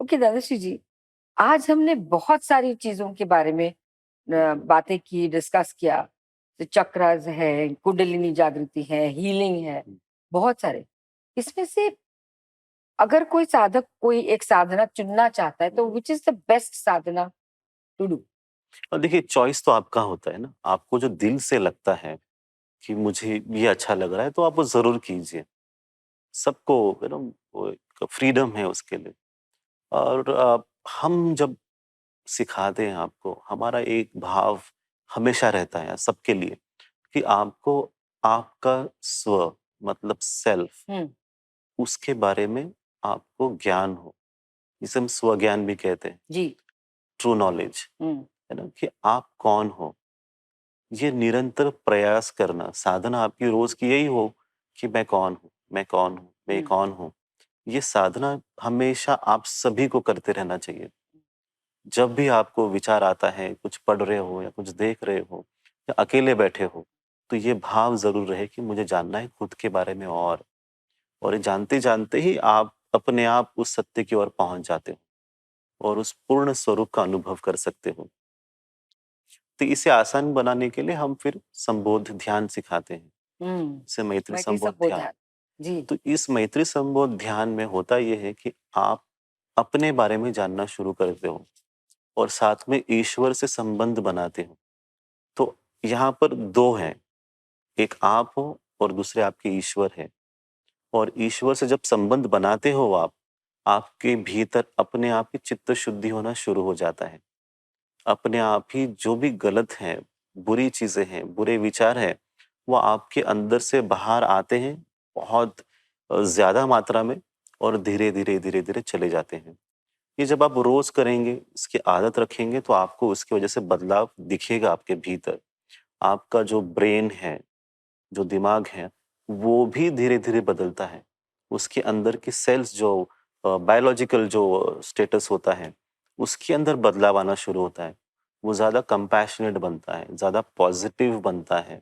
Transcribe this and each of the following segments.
Okay Dadashri जी, आज हमने बहुत सारी चीजों के बारे में बातें की, डिस्कस किया। तो चक्रास है, कुंडलिनी जागृति है, हीलिंग है, बहुत सारे। इसमें से अगर कोई साधक कोई एक साधना चुनना चाहता है तो विच इज द बेस्ट साधना टू डू? और देखिए, चॉइस तो आपका होता है ना। आपको जो दिल से लगता है कि मुझे ये अच्छा लग रहा है, तो आप वो ज़रूर कीजिए। सबको वो एक फ्रीडम है उसके लिए। और हम जब सिखाते हैं आपको, हमारा एक भाव हमेशा रहता है सबके लिए कि आपको आपका स्व मतलब सेल्फ, हम्म। उसके बारे में आपको ज्ञान हो। जिसे हम स्व ज्ञान भी कहते हैं, जी। ट्रू नॉलेज, हम्म। है ना? कि आप कौन हो। ये निरंतर प्रयास करना, साधना आपकी रोज की यही हो कि मैं कौन हूँ, मैं कौन हूँ, मैं हम्म। कौन हूँ। ये साधना हमेशा आप सभी को करते रहना चाहिए। जब भी आपको विचार आता है, कुछ पढ़ रहे हो या कुछ देख रहे हो या अकेले बैठे हो, तो ये भाव ज़रूर रहे कि मुझे जानना है खुद के बारे में। और ये जानते-जानते ही आप अपने आप उस सत्य की ओर पहुँच जाते हो और उस पूर्ण स्वरूप का अनुभव कर सकते हो। तो इसे आसान बनाने के लिए हम फिर संबोध ध्यान सिखाते हैं। हम्म। जैसे मैत्री मैं कैसा संबोध ध्यान। बोधा? जी। तो इस मैत्री संबोध ध्यान में होता ये है कि आप अपने बारे में जानना शुरू करते हो और साथ में ईश्वर से संबंध बनाते हो। तो यहाँ पर 2 हैं, एक आप हो और दूसरे आपके ईश्वर हैं। और ईश्वर से जब संबंध बनाते हो आप, आपके भीतर अपने आप ही चित्त शुद्धि होना शुरू हो जाता है। अपने आप ही जो भी गलत है, बुरी चीज़ें हैं, बुरे विचार हैं, वो आपके अंदर से बाहर आते हैं बहुत ज़्यादा मात्रा में और धीरे-धीरे, धीरे-धीरे चले जाते हैं। ये जब आप रोज़ करेंगे, इसकी आदत रखेंगे, तो आपको उसकी वजह से बदलाव दिखेगा आपके भीतर। आपका जो ब्रेन है, जो दिमाग है, वो भी धीरे-धीरे बदलता है। उसके अंदर की सेल्स जो बायोलॉजिकल जो स्टेटस होता है, उसके अंदर बदलाव आना शुरू होता है। वो ज़्यादा कंपैशनेट बनता है, ज़्यादा पॉज़िटिव बनता है,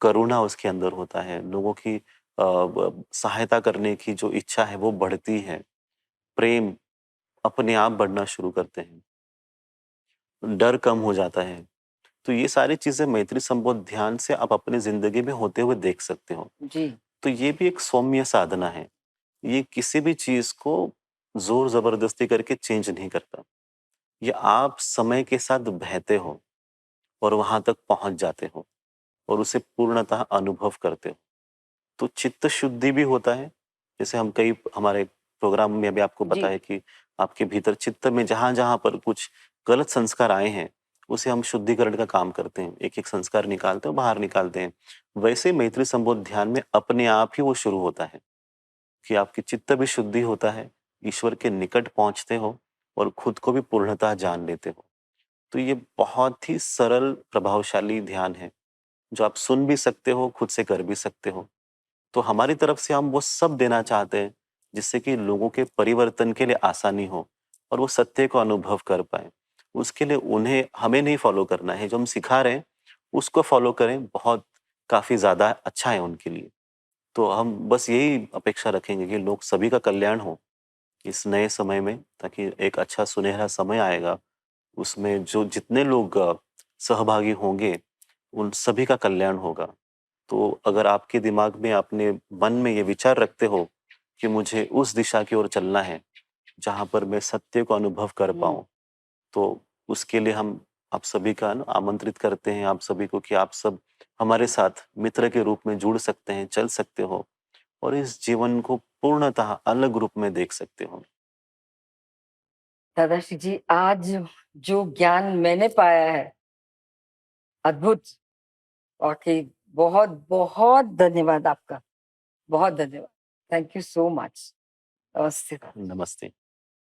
करुणा उसके अंदर होता है, लोगों की ब सहायता करने की जो इच्छा है, वो बढ़ती है, प्रेम अपने आप बढ़ना शुरू करते हैं, डर कम हो जाता है। तो ये सारी चीज़ें मैत्री संबोध ध्यान से आप अपनी ज़िंदगी में होते हुए देख सकते हो। जी। तो ये भी एक सौम्य साधना है। ये किसी भी चीज़ को ज़ोर ज़बरदस्ती करके चेंज नहीं करता। ये आप समय के साथ बहते हो और वहाँ तक पहुँच जाते हो और उसे पूर्णतः अनुभव करते हो। तो चित्त शुद्धि भी होता है। जैसे हम कई हमारे प्रोग्राम में अभी आपको जी। बताया कि आपके भीतर चित्त में जहाँ-जहाँ पर कुछ गलत संस्कार आए हैं, उसे हम शुद्धिकरण का काम करते हैं। एक-एक संस्कार निकालते हैं, बाहर निकालते हैं। वैसे मैत्री संबोध ध्यान में अपने आप ही वो शुरू होता है कि आपकी चित्त भी शुद्धि होता है, ईश्वर के निकट पहुँचते हो और खुद को भी पूर्णतः जान लेते हो। तो ये बहुत ही सरल, प्रभावशाली ध्यान है, जो आप सुन भी सकते हो, खुद से कर भी सकते हो। तो हमारी तरफ से हम वो सब देना चाहते हैं, जिससे कि लोगों के परिवर्तन के लिए आसानी हो और वो सत्य को अनुभव कर पाएँ। उसके लिए उन्हें हमें नहीं फ़ॉलो करना है, जो हम सिखा रहे हैं, उसको फ़ॉलो करें, बहुत काफ़ी ज़्यादा अच्छा है उनके लिए। तो हम बस यही अपेक्षा रखेंगे कि लोग सभी का कल्याण हो इस नए समय में, ताकि एक अच्छा सुनहरा समय आएगा, उसमें जो जितने लोग सहभागी होंगे, उन सभी का कल्याण होगा। तो अगर आपके दिमाग में, आपने मन में ये विचार रखते हो कि मुझे उस दिशा की ओर चलना है, जहाँ पर मैं सत्य को अनुभव कर हम्म। पाऊँ, तो उसके लिए हम आप सभी का ना आमंत्रित करते हैं आप सभी को कि आप सब हमारे साथ मित्र के रूप में जुड़ सकते हैं, चल सकते हो और इस जीवन को पूर्णतः अलग रूप में देख सकते हो। दादाश्री जी, आज जो ज्ञान मैंने पाया है, अद्भुत। वाकई बहुत बहुत धन्यवाद आपका। बहुत धन्यवाद। Thank you so much. नमस्ते। नमस्ते।